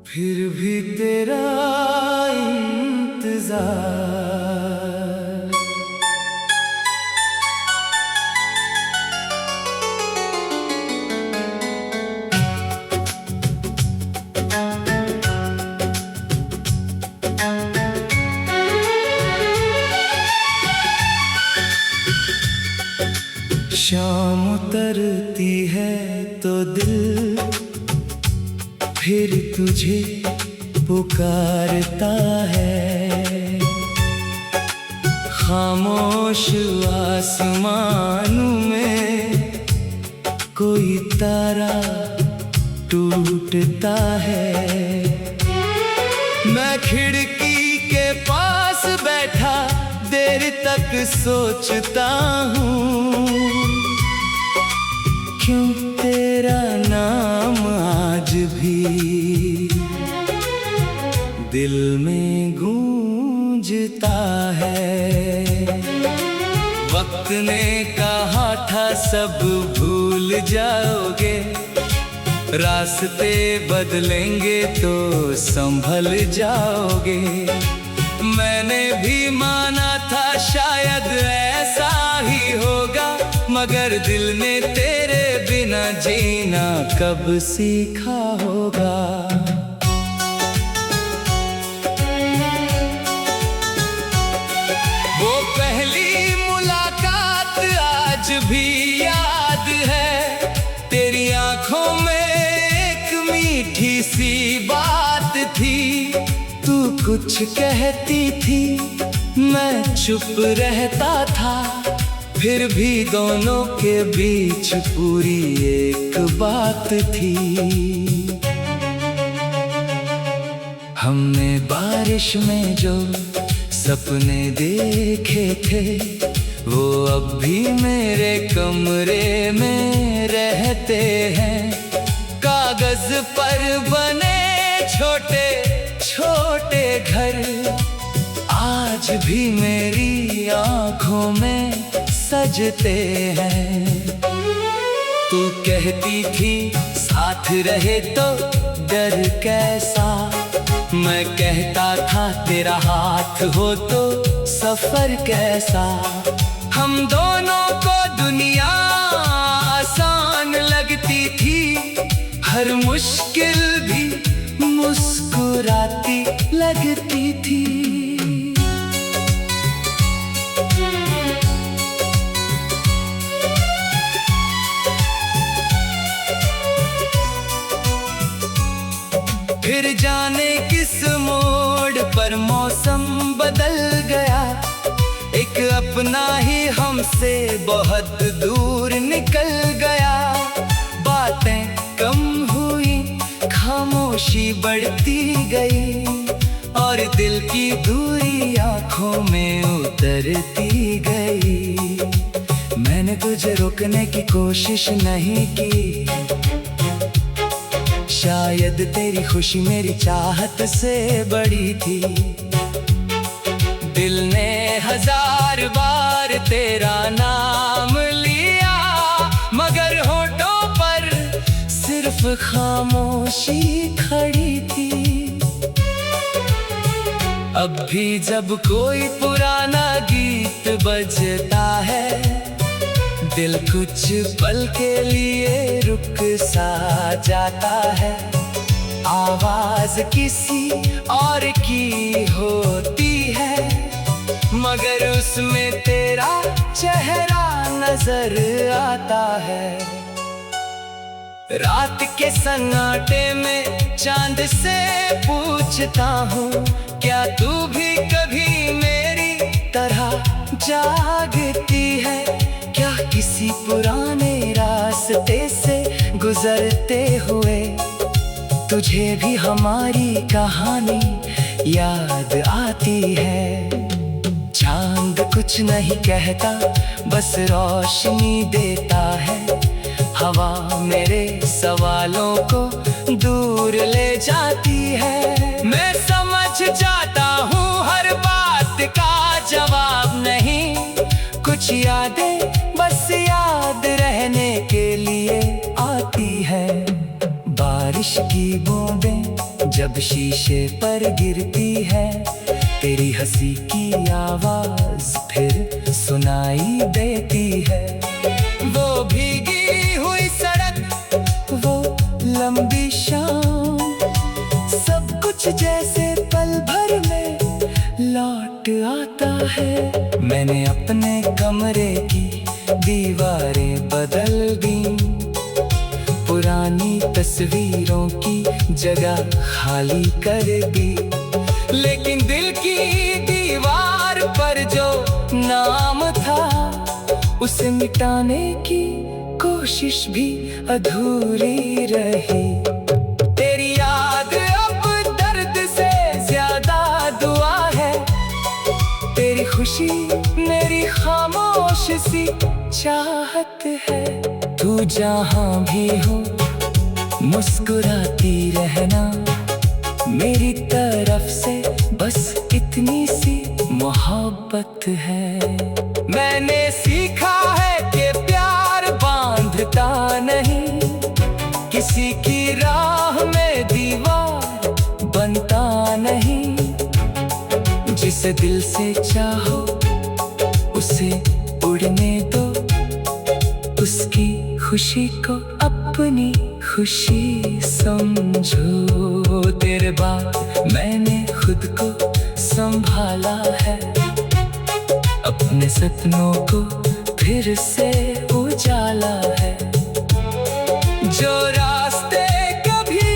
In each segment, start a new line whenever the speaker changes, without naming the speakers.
फिर भी तेरा इंतजार। शाम उतरती है तो दिल फिर तुझे पुकारता है। खामोश आसमानों में कोई तारा टूटता है। मैं खिड़की के पास बैठा देर तक सोचता हूँ, क्यों तेरा नाम आज भी दिल में गूंजता है। वक्त ने कहा था सब भूल जाओगे, रास्ते बदलेंगे तो संभल जाओगे। मैंने भी माना था शायद ऐसा ही होगा, मगर दिल ने तेरे बिना जीना कब सीखा होगा। वो पहली मुलाकात आज भी याद है, तेरी आंखों में एक मीठी सी बात थी। तू कुछ कहती थी, मैं चुप रहता था, फिर भी दोनों के बीच पूरी एक बात थी। हमने बारिश में जो सपने देखे थे, वो अब भी मेरे कमरे में रहते हैं। कागज पर बने छोटे छोटे घर आज भी मेरी आंखों में सजते हैं। तू कहती थी साथ रहे तो डर कैसा, मैं कहता था तेरा हाथ हो तो सफर कैसा। हम दोनों को दुनिया आसान लगती थी, हर मुश्किल भी मुस्कुराती लगती थी। फिर जाने किस मोड़ पर मौसम बदल गया, एक अपना ही हमसे बहुत दूर निकल गया। बातें कम हुई, खामोशी बढ़ती गई, और दिल की दूरी आंखों में उतरती गई। मैंने तुझे रोकने की कोशिश नहीं की, शायद तेरी खुशी मेरी चाहत से बड़ी थी। दिल ने 1000 बार तेरा नाम लिया, मगर होठों पर सिर्फ खामोशी खड़ी थी। अब भी जब कोई पुराना गीत बजता है, दिल कुछ पल के लिए रुक सा जाता है। आवाज किसी और की होती है, मगर उसमें तेरा चेहरा नजर आता है। रात के सन्नाटे में चांद से पूछता हूँ, क्या तू भी कभी मेरी तरह जागती है? क्या किसी पुराने रास्ते से गुजरते हुए तुझे भी हमारी कहानी याद आती है? चांद कुछ नहीं कहता, बस रोशनी देता है। हवा मेरे सवालों को दूर ले जाती है। मैं समझ जाता हूँ हर बात का जवाब नहीं, कुछ यादें बस याद रहने के लिए आती है। बारिश की बूंदें जब शीशे पर गिरती है तेरी हंसी की आवाज फिर सुनाई देती है। वो भीगी हुई सड़क, वो लंबी शाम, सब कुछ जैसे पल भर में लौट आता है। मैंने अपने कमरे की दीवारें बदल दी, पुरानी तस्वीरों की जगह खाली कर दी, लेकिन दिल की दीवार पर जो नाम था उसे मिटाने की कोशिश भी अधूरी रही। तेरी याद अब दर्द से ज्यादा दुआ है, तेरी खुशी मेरी खामोश सी चाहत है। तू जहाँ भी हो मुस्कुराती रहना, मेरी तरफ से बस इतनी सी मोहब्बत है। मैंने सीखा है कि प्यार बांधता नहीं, किसी की राह में दीवार बनता नहीं। जिसे दिल से चाहो उसे उड़ने दो, उसकी खुशी को अपनी खुशी समझो। तेरे बाद मैंने खुद को संभाला है, अपने सपनों को फिर से उजाला है। जो रास्ते कभी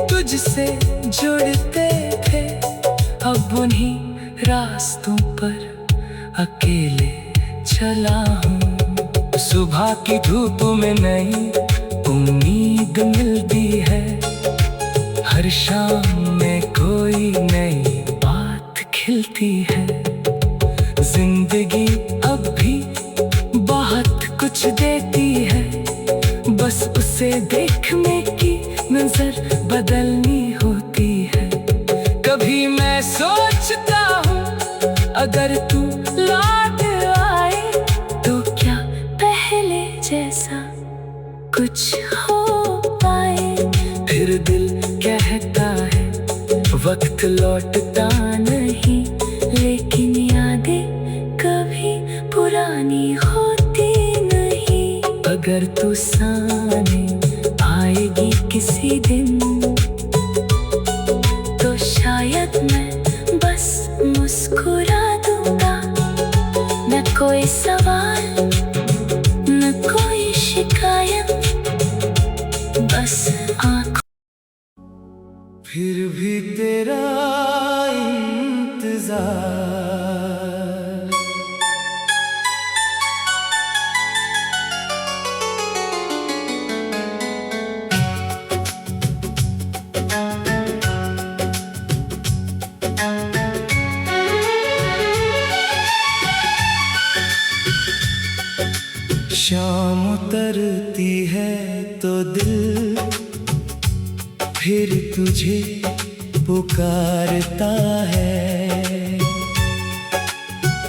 तुझसे जुड़ते थे अब उन्हीं रास्तों पर अकेले चला हूँ। सुबह की धूप में नई उम्मीद मिलती है, हर शाम में कोई नई बात खिलती है। जिंदगी अब भी बहुत कुछ देती है, बस उसे देखने की नजर बदलनी होती है। कभी मैं सोचता हूँ अगर तू लौट आए तो क्या पहले जैसा कुछ हो पाए। फिर दिल कहता है वक्त लौटता नहीं, लेकिन यादें कभी पुरानी होती नहीं। अगर तू सामने आएगी किसी दिन तो शायद मैं बस मुस्कुरा दूंगा। न कोई सवाल न कोई शिकायत, बस आँखों। फिर भी तेरा इंतजार, शाम उतरती है तो दिल फिर तुझे पुकारता है।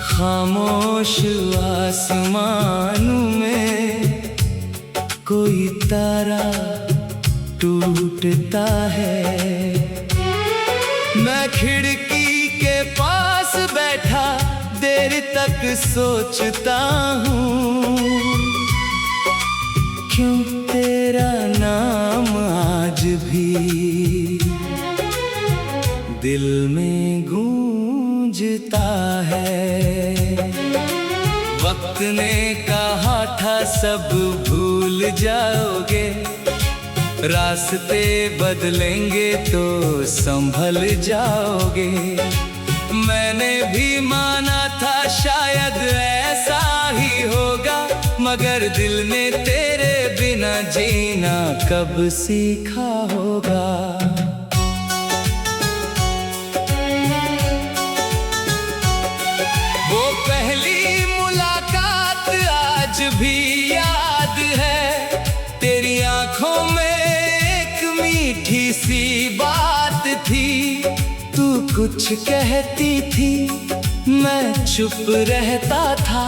खामोश आसमानों में कोई तारा टूटता है। मैं खिड़की के पास बैठा देर तक सोचता हूँ, क्यों तेरा नाम आज भी दिल में गूंजता है। वक्त ने कहा था सब भूल जाओगे, रास्ते बदलेंगे तो संभल जाओगे। मैंने भी माना था शायद ऐसा ही होगा, मगर दिल ने तेरे बिना जीना कब सीखा होगा। वो पहली मुलाकात आज भी याद है, तेरी आंखों में एक मीठी सी बात थी। तू कुछ कहती थी मैं चुप रहता था,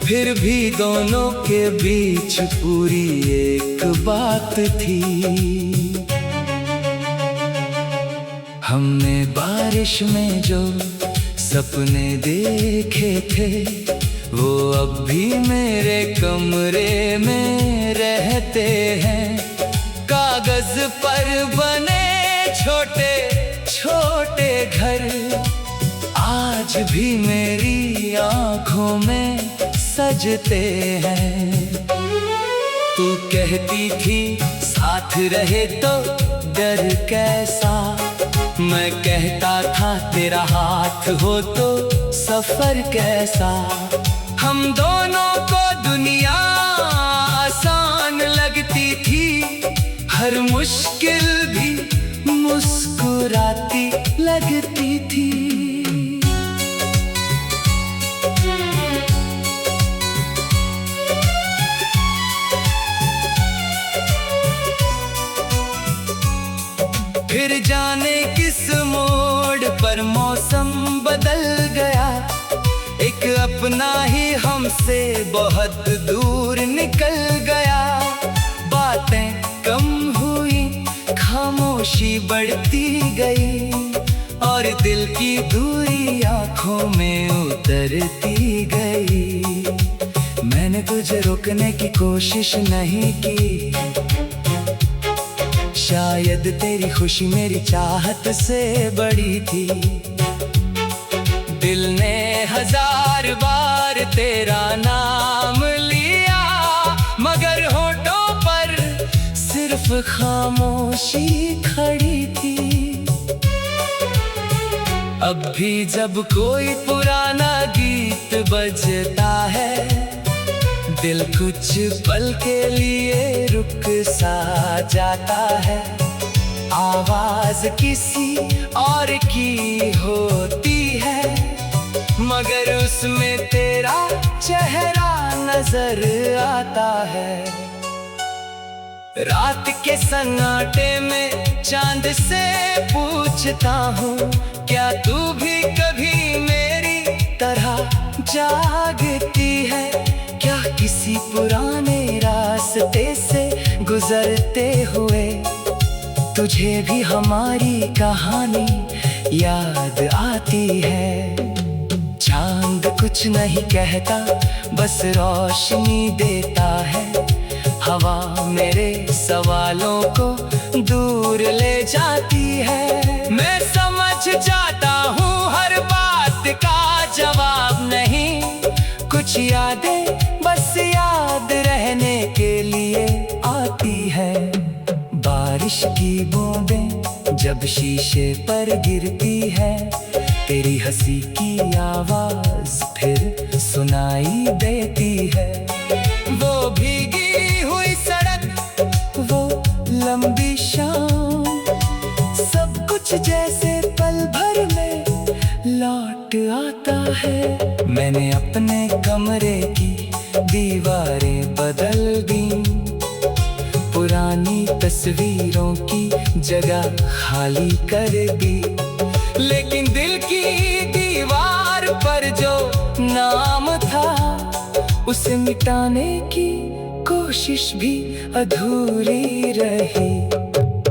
फिर भी दोनों के बीच पूरी एक बात थी। हमने बारिश में जो सपने देखे थे वो अब भी मेरे कमरे में रहते हैं। कागज पर बने छोटे छोटे घर आज भी मेरी आंखों में सजते हैं। तू कहती थी साथ रहे तो डर कैसा, मैं कहता था तेरा हाथ हो तो सफर कैसा। हम दोनों को दुनिया आसान लगती थी, हर मुश्किल भी मुस्कुराती लगती थी। फिर जाने किस मोड़ पर मौसम बदल गया, एक अपना ही हमसे बहुत दूर निकल गया। बातें कम हुई, खामोशी बढ़ती गई और दिल की दूरी आंखों में उतरती गई। मैंने तुझे रोकने की कोशिश नहीं की, शायद तेरी खुशी मेरी चाहत से बड़ी थी। दिल ने 1000 बार तेरा नाम लिया, मगर होठों पर सिर्फ खामोशी खड़ी थी। अब भी जब कोई पुराना गीत बजता है, दिल कुछ पल के लिए रुक सा जाता है। आवाज किसी और की होती है, मगर उसमें तेरा चेहरा नजर आता है। रात के सन्नाटे में चांद से पूछता हूँ, क्या तू भी कभी मेरी तरह जागती है? क्या किसी पुराने रास्ते से गुजरते हुए तुझे भी हमारी कहानी याद आती है? चांद कुछ नहीं कहता, बस रोशनी देता है। हवा मेरे सवालों को दूर ले जाती है। मैं समझ जाता हूँ हर बात का जवाब नहीं, कुछ यादें बस याद रहने के लिए आती है। बारिश की बूंदें जब शीशे पर गिरती है, तेरी हंसी की आवाज फिर सुनाई देती है। वो भीगी हुई सड़क, वो लंबी शाम, सब कुछ जैसे पल भर में लौट आता है। मैंने अपने कमरे की दीवारें बदल दी, पुरानी तस्वीरों की जगह खाली कर दी, लेकिन दिल की दीवार पर जो नाम था उसे मिटाने की कोशिश भी अधूरी रही।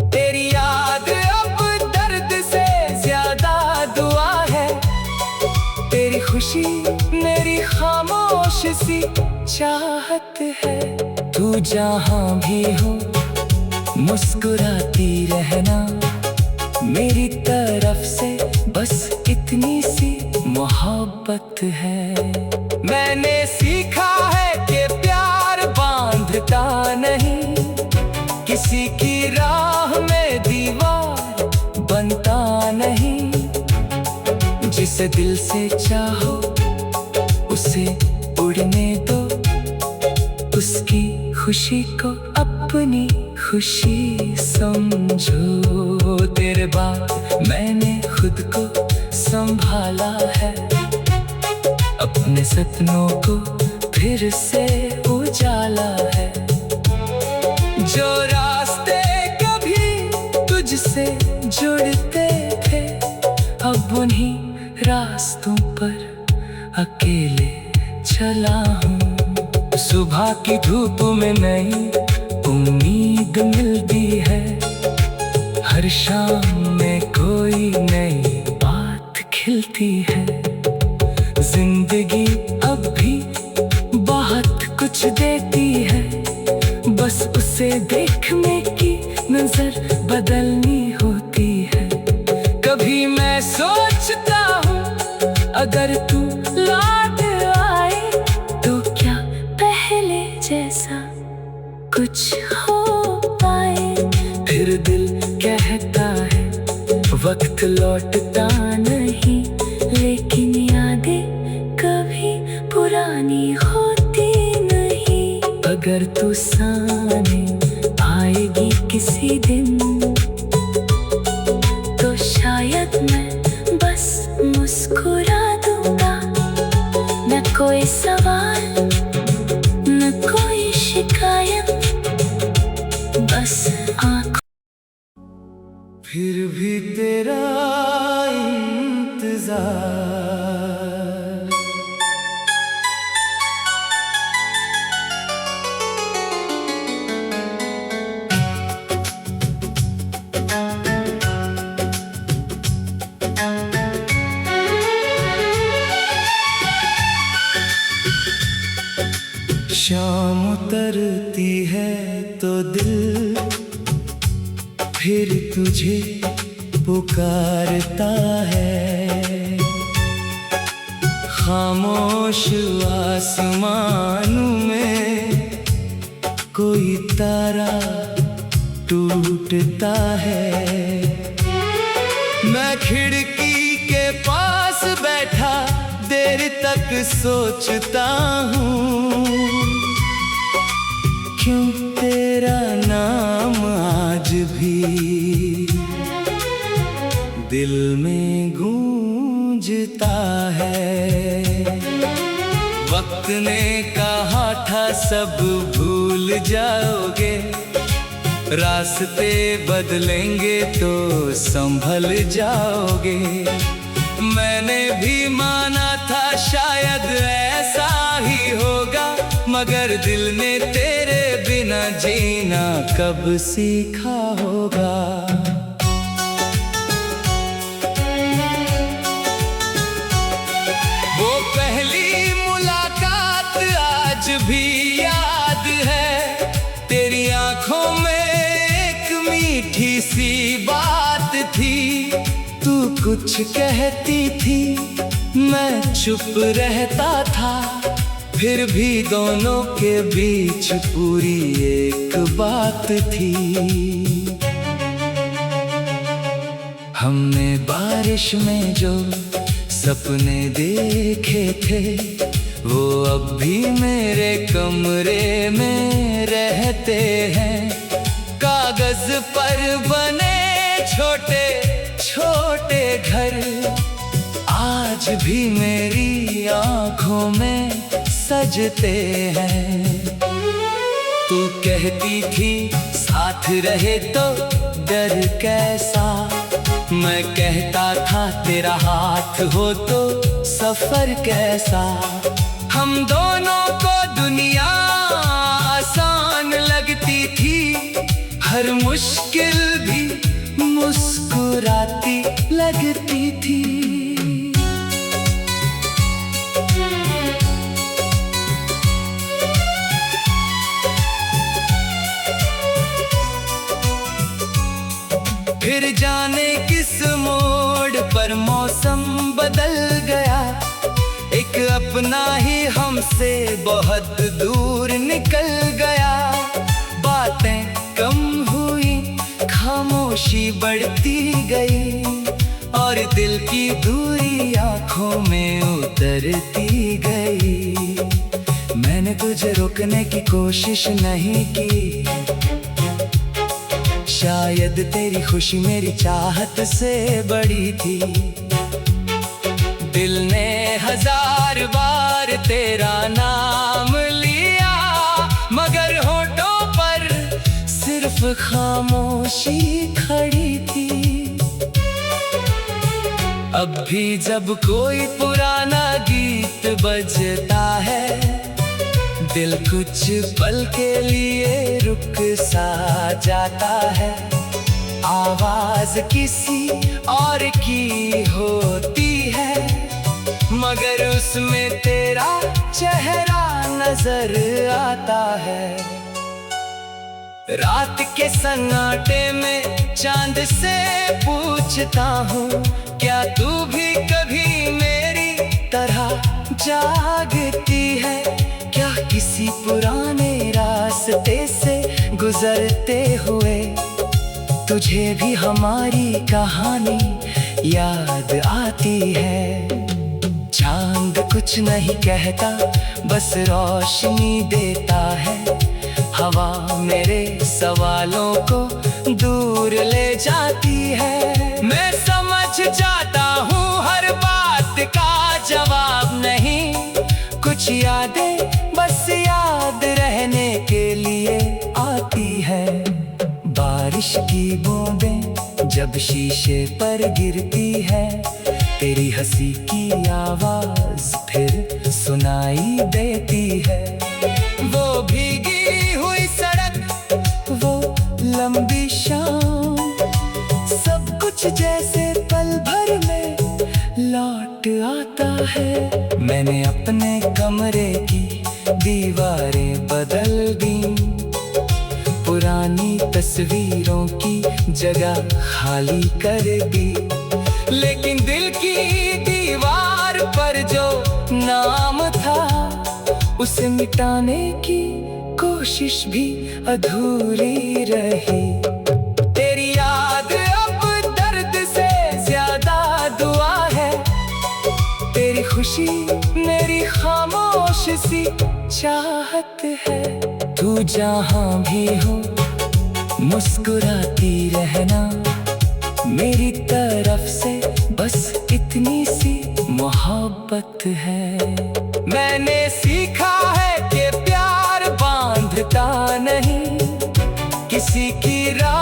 तेरी याद अब दर्द से ज्यादा दुआ है, तेरी खुशी मेरी खामोश सी चाहत है। तू जहाँ भी हो मुस्कुराती रहना, मेरी तरफ से बस इतनी सी मोहब्बत है। मैंने सीखा है कि प्यार बांधता नहीं, किसी की राह में दीवार बनता नहीं। जिसे दिल से चाहो उसे उड़ने दो, उसकी खुशी को अपनी खुशी समझो। तेरे बाद मैंने खुद को संभाला है, अपने सपनों को फिर से उजाला है। जो रास्ते कभी तुझसे जुड़ते थे, अब उन्हीं रास्तों पर अकेले चला हूँ। सुबह की धूप में नई उम्मीद मिलती है, हर शाम में कोई नई बात खिलती है। जिंदगी अब भी बहुत कुछ देती है, बस उसे देखने की नजर बदलनी होती है। कभी मैं सोचता हूँ अगर तू लौट आए तो क्या पहले जैसा कुछ हो पाए। फिर दिल कहता है वक्त लौटता नहीं, लेकिन यादें कभी पुरानी होती नहीं। अगर तू सामने आएगी किसी दिन तो शायद मैं बस मुस्कुरा दूंगा। न कोई सवाल न कोई शिकायत, बस आँख। फिर भी तेरा इंतजार, शाम उतरती है तो दिल फिर तुझे पुकारता है। खामोश आसमानों में कोई तारा टूटता है। मैं खिड़की के पास बैठा देर तक सोचता हूँ, क्यों तेरा नाम आज भी दिल में गूंजता है। वक्त ने कहा था सब भूल जाओगे, रास्ते बदलेंगे तो संभल जाओगे। मैंने भी माना था शायद ऐसा ही होगा, मगर दिल ने तेरे बिना जीना कब सीखा होगा। वो पहली मुलाकात आज भी याद है, तेरी आंखों में एक मीठी सी बात थी। तू कुछ कहती थी मैं चुप रहता था, फिर भी दोनों के बीच पूरी एक बात थी। हमने बारिश में जो सपने देखे थे, वो अब भी मेरे कमरे में रहते हैं। कागज पर बने छोटे छोटे घर आज भी मेरी आंखों में सजते हैं। तू कहती थी साथ रहे तो डर कैसा, मैं कहता था तेरा हाथ हो तो सफर कैसा। हम दोनों को दुनिया आसान लगती थी, हर मुश्किल भी मुस्कुराती लगती थी। फिर जाने किस मोड़ पर मौसम बदल गया, एक अपना ही हमसे बहुत दूर निकल गया। बातें कम हुई, खामोशी बढ़ती गई, और दिल की दूरी आंखों में उतरती गई। मैंने तुझे रोकने की कोशिश नहीं की, शायद तेरी खुशी मेरी चाहत से बड़ी थी। दिल ने 1000 बार तेरा नाम लिया, मगर होठों पर सिर्फ खामोशी खड़ी थी। अब भी जब कोई पुराना गीत बजता है, दिल कुछ पल के लिए रुक सा जाता है। आवाज किसी और की होती है, मगर उसमें तेरा चेहरा नजर आता है। रात के सन्नाटे में चांद से पूछता हूँ, क्या तू भी कभी मेरी तरह जागती है? क्या किसी पुराने रास्ते से गुजरते हुए तुझे भी हमारी कहानी याद आती है? चांद कुछ नहीं कहता, बस रोशनी देता है। हवा मेरे सवालों को दूर ले जाती है। मैं समझ जाता हूँ हर बात का जवाब नहीं, कुछ यादें बस याद रहने के लिए आती है। बारिश की बूंदें जब शीशे पर गिरती है, तेरी हंसी की आवाज फिर सुनाई देती है। वो भीगी हुई सड़क, वो लंबी शाम, सब कुछ जैसे पल भर में लौट आता है। मैंने अपने कमरे की दीवारें बदल दी, पुरानी तस्वीरों की जगह खाली कर दी, लेकिन दिल की दीवार पर जो नाम था, उसे मिटाने की कोशिश भी अधूरी रही। तेरी याद अब दर्द से ज्यादा दुआ है, तेरी खुशी मेरी खामोश सी चाहत है। तू जहाँ भी हो मुस्कुराती रहना, मेरी तरफ से बस इतनी सी मोहब्बत है। मैंने सीखा है कि प्यार बांधता नहीं, किसी की राह